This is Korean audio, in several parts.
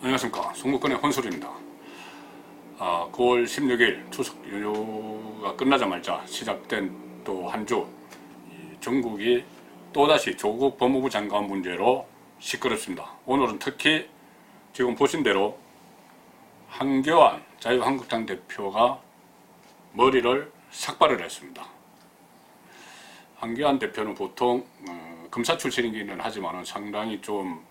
안녕하십니까. 송무권의 혼술입니다. 9월 16일 추석 연휴가 끝나자마자 시작된 또 한 주 전국이 또다시 조국 법무부 장관 문제로 시끄럽습니다. 오늘은 특히 지금 보신 대로 한교안 자유한국당 대표가 머리를 삭발을 했습니다. 한교안 대표는 보통 검사 출신이기는 하지만 상당히 좀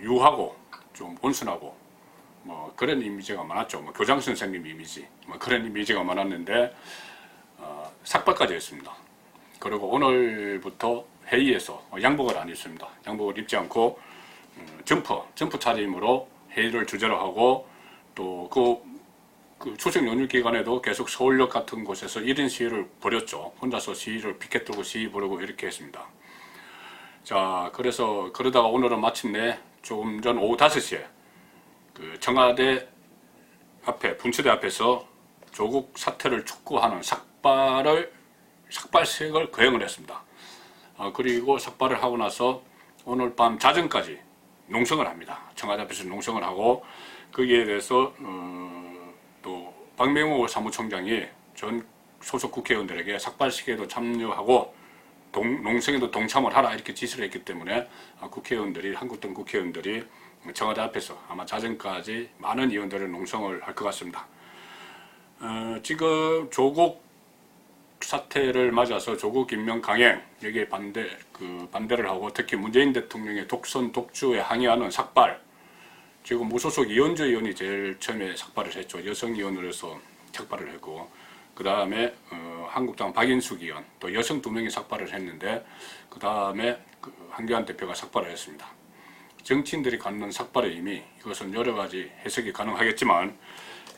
유하고 좀 온순하고 뭐 그런 이미지가 많았죠. 뭐 교장 선생님 이미지 뭐 그런 이미지가 많았는데 삭발까지 했습니다. 그리고 오늘부터 회의에서 양복을 안 입습니다. 양복을 입지 않고 점프 차림으로 회의를 주재로 하고 또 그 추석 연휴 기간에도 계속 서울역 같은 곳에서 1인 시위를 벌였죠. 혼자서 시위를 피켓 들고 시위 부르고 이렇게 했습니다. 자, 그래서 그러다가 오늘은 마침내 조금 전 오후 5시에 그 청와대 앞에 분수대 앞에서 조국 사퇴를 촉구하는 삭발식을 거행을 했습니다. 그리고 삭발을 하고 나서 오늘 밤 자정까지 농성을 합니다. 청와대 앞에서 농성을 하고 거기에 대해서 또 박명호 사무총장이 전 소속 국회의원들에게 삭발식에도 참여하고 농성에도 동참을 하라 이렇게 지시를 했기 때문에 국회의원들이 한국당 국회의원들이 청와대 앞에서 아마 자정까지 많은 의원들의 농성을 할 것 같습니다. 지금 조국 사태를 맞아서 조국 임명 강행 여기에 반대를 하고 특히 문재인 대통령의 독선 독주에 항의하는 삭발, 지금 무소속 이현주 의원이 제일 처음에 삭발을 했죠. 여성 의원으로서 삭발을 했고 그 다음에 한국당 박인숙 의원 또 여성 2명이 삭발을 했는데 그 다음에 한교안 대표가 삭발을 했습니다. 정치인들이 갖는 삭발의 의미, 이것은 여러 가지 해석이 가능하겠지만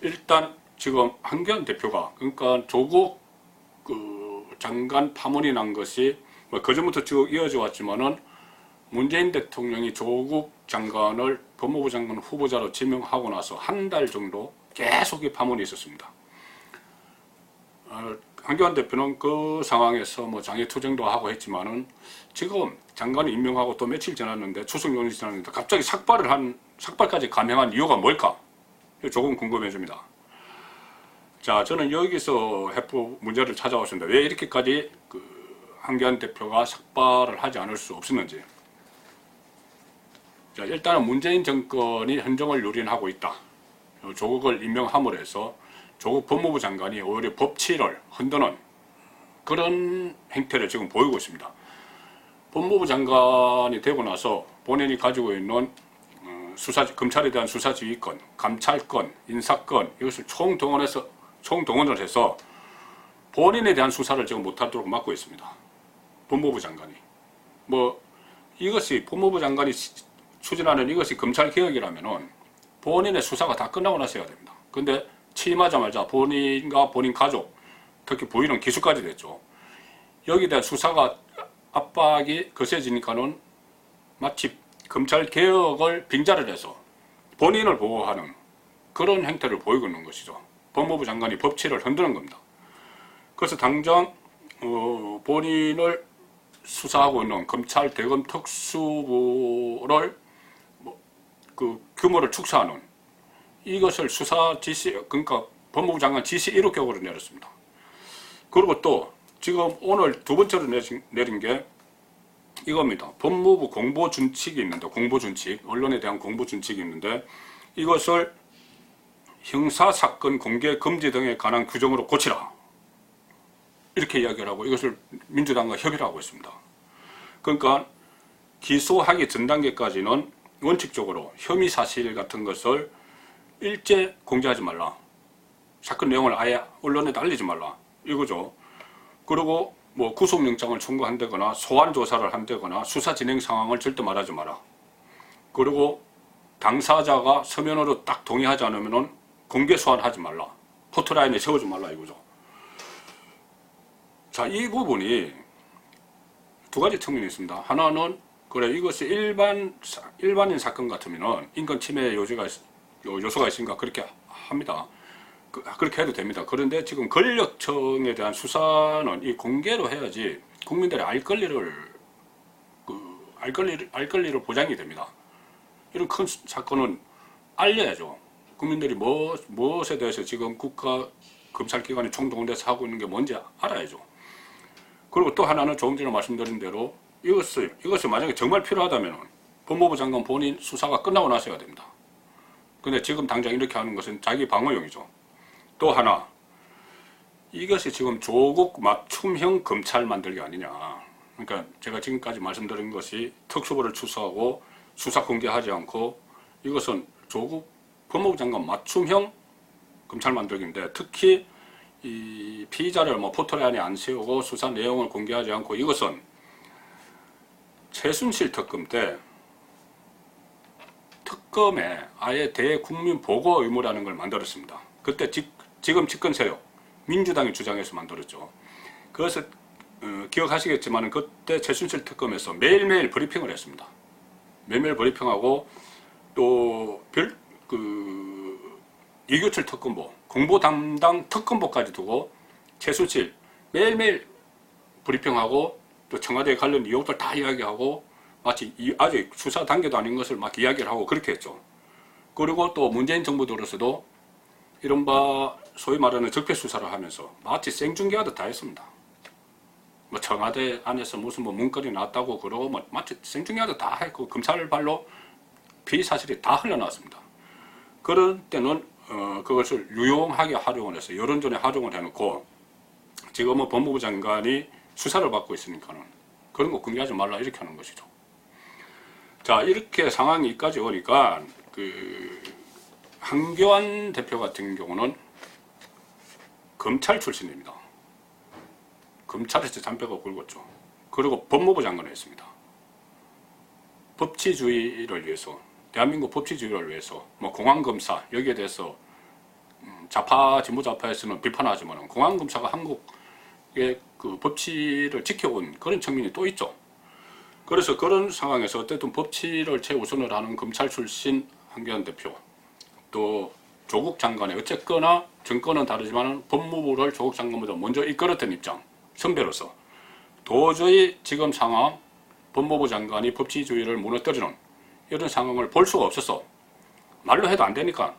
일단 지금 한교안 대표가 그러니까 조국 장관 파문이 난 것이 뭐 그전부터 쭉 이어져 왔지만은 문재인 대통령이 조국 장관을 법무부 장관 후보자로 지명하고 나서 한 달 정도 계속 이 파문이 있었습니다. 한교안 대표는 그 상황에서 뭐 장애투쟁도 하고 했지만은 지금 장관을 임명하고 또 며칠 지났는데 추석 연휴 지났는데 갑자기 삭발까지 감행한 이유가 뭘까? 조금 궁금해집니다. 자, 저는 여기서 해프 문제를 찾아왔습니다. 왜 이렇게까지 한교안 대표가 삭발을 하지 않을 수 없었는지. 자, 일단은 문재인 정권이 헌정을 유린하고 있다. 조국을 임명함으로 해서 조국 법무부 장관이 오히려 법치를 흔드는 그런 행태를 지금 보이고 있습니다. 법무부 장관이 되고 나서 본인이 가지고 있는 검찰에 대한 수사지휘권, 감찰권, 인사권 이것을 총동원을 해서 본인에 대한 수사를 지금 못하도록 막고 있습니다. 법무부 장관이. 뭐 이것이 법무부 장관이 추진하는 이것이 검찰개혁이라면은 본인의 수사가 다 끝나고 나서 해야 됩니다. 근데 취임하자마자 본인과 본인 가족, 특히 부인은 기수까지 됐죠. 여기에 대한 수사가 압박이 거세지니까는 마치 검찰개혁을 빙자를 해서 본인을 보호하는 그런 행태를 보이고 있는 것이죠. 법무부 장관이 법치를 흔드는 겁니다. 그래서 당장 본인을 수사하고 있는 검찰 대검 특수부를 규모를 축소하는 이것을 수사 지시, 그러니까 법무부 장관 지시 1호격으로 내렸습니다. 그리고 또 지금 오늘 두 번째로 내린 게 이겁니다. 법무부 공보준칙이 있는데, 공보준칙, 언론에 대한 공보준칙이 있는데 이것을 형사사건 공개 금지 등에 관한 규정으로 고치라. 이렇게 이야기를 하고 이것을 민주당과 협의를 하고 있습니다. 그러니까 기소하기 전 단계까지는 원칙적으로 혐의 사실 같은 것을 일제 공개하지 말라. 사건 내용을 아예 언론에 알리지 말라. 이거죠. 그리고 뭐 구속영장을 청구한다거나 소환 조사를 한다거나 수사 진행 상황을 절대 말하지 마라. 그리고 당사자가 서면으로 딱 동의하지 않으면은 공개 소환하지 말라. 포트라인에 세우지 말라 이거죠. 자, 이 부분이 두 가지 측면이 있습니다. 하나는 그래 이것이 일반인 사건 같으면은 인권 침해 요소가 있으니까 그렇게 합니다. 그렇게 해도 됩니다. 그런데 지금 권력청에 대한 수사는 이 공개로 해야지 국민들의 알 권리를 보장이 됩니다. 이런 큰 사건은 알려야죠. 국민들이 무엇에 대해서 지금 국가 검찰기관이 총동원돼서 하고 있는 게 뭔지 알아야죠. 그리고 또 하나는 조금 전에 말씀드린 대로 이것이 만약에 정말 필요하다면 법무부 장관 본인 수사가 끝나고 나서 해야 됩니다. 근데 지금 당장 이렇게 하는 것은 자기 방어용이죠. 또 하나, 이것이 지금 조국 맞춤형 검찰 만들기 아니냐. 그러니까 제가 지금까지 말씀드린 것이 특수부를 추수하고 수사 공개하지 않고 이것은 조국 법무부 장관 맞춤형 검찰 만들기인데, 특히 이 피의자를 포털 안에 안 세우고 수사 내용을 공개하지 않고, 이것은 최순실 특검 때 특검에 아예 대국민 보고 의무라는 걸 만들었습니다. 그때 지금 집권 세력 민주당이 주장해서 만들었죠. 그것을 기억하시겠지만 그때 최순실 특검에서 매일매일 브리핑을 했습니다. 매일매일 브리핑하고 또 이규철 특검보, 공보 담당 특검보까지 두고 최순실 매일매일 브리핑하고 또 청와대 관련 의혹들 다 이야기하고 마치 아직 수사 단계도 아닌 것을 막 이야기를 하고 그렇게 했죠. 그리고 또 문재인 정부 들어서도 이른바 소위 말하는 적폐수사를 하면서 마치 생중계하듯 다 했습니다. 청와대 안에서 무슨 문건이 나왔다고 그러고 마치 생중계하듯 다 했고 검찰 발로 피의 사실이 다 흘러나왔습니다. 그런 때는 그것을 유용하게 활용을 해서 여론전에 활용을 해놓고 지금은 법무부 장관이 수사를 받고 있으니까는 그런 거 공개하지 말라 이렇게 하는 것이죠. 자, 이렇게 상황이까지 오니까 한교안 대표 같은 경우는 검찰 출신입니다. 검찰에서 잔뼈가 굵었죠. 그리고 법무부 장관을 했습니다. 법치주의를 위해서, 대한민국 법치주의를 위해서 공안검사 여기에 대해서 좌파 진보 좌파에서는 비판하지만 공안검사가 한국의 그 법치를 지켜온 그런 측면이 또 있죠. 그래서 그런 상황에서 어쨌든 법치를 최우선을 하는 검찰 출신 한교안 대표, 또 조국 장관의 어쨌거나 정권은 다르지만 법무부를 조국 장관보다 먼저 이끌었던 입장, 선배로서 도저히 지금 상황 법무부 장관이 법치주의를 무너뜨리는 이런 상황을 볼 수가 없어서 말로 해도 안 되니까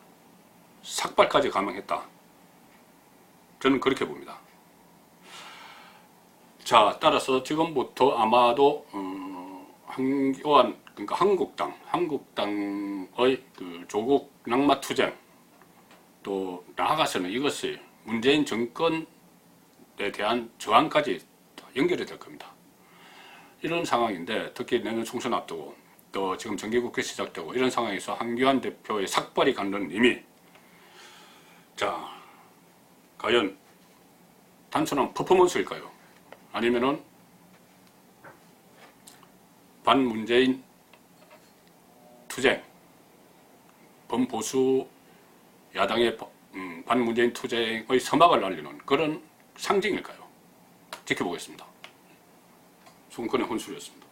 삭발까지 감행했다. 저는 그렇게 봅니다. 자, 따라서 지금부터 아마도 한교안, 그러니까 한국당의 그 조국 낙마 투쟁, 또 나아가서는 이것이 문재인 정권에 대한 저항까지 연결이 될 겁니다. 이런 상황인데, 특히 내년 총선 앞두고 또 지금 정기국회 시작되고 이런 상황에서 한교안 대표의 삭발이 갖는 의미, 자, 과연 단순한 퍼포먼스일까요? 아니면은 반문재인 투쟁, 범보수 야당의 반문재인 투쟁의 서막을 날리는 그런 상징일까요? 지켜보겠습니다. 송건의 혼술이었습니다.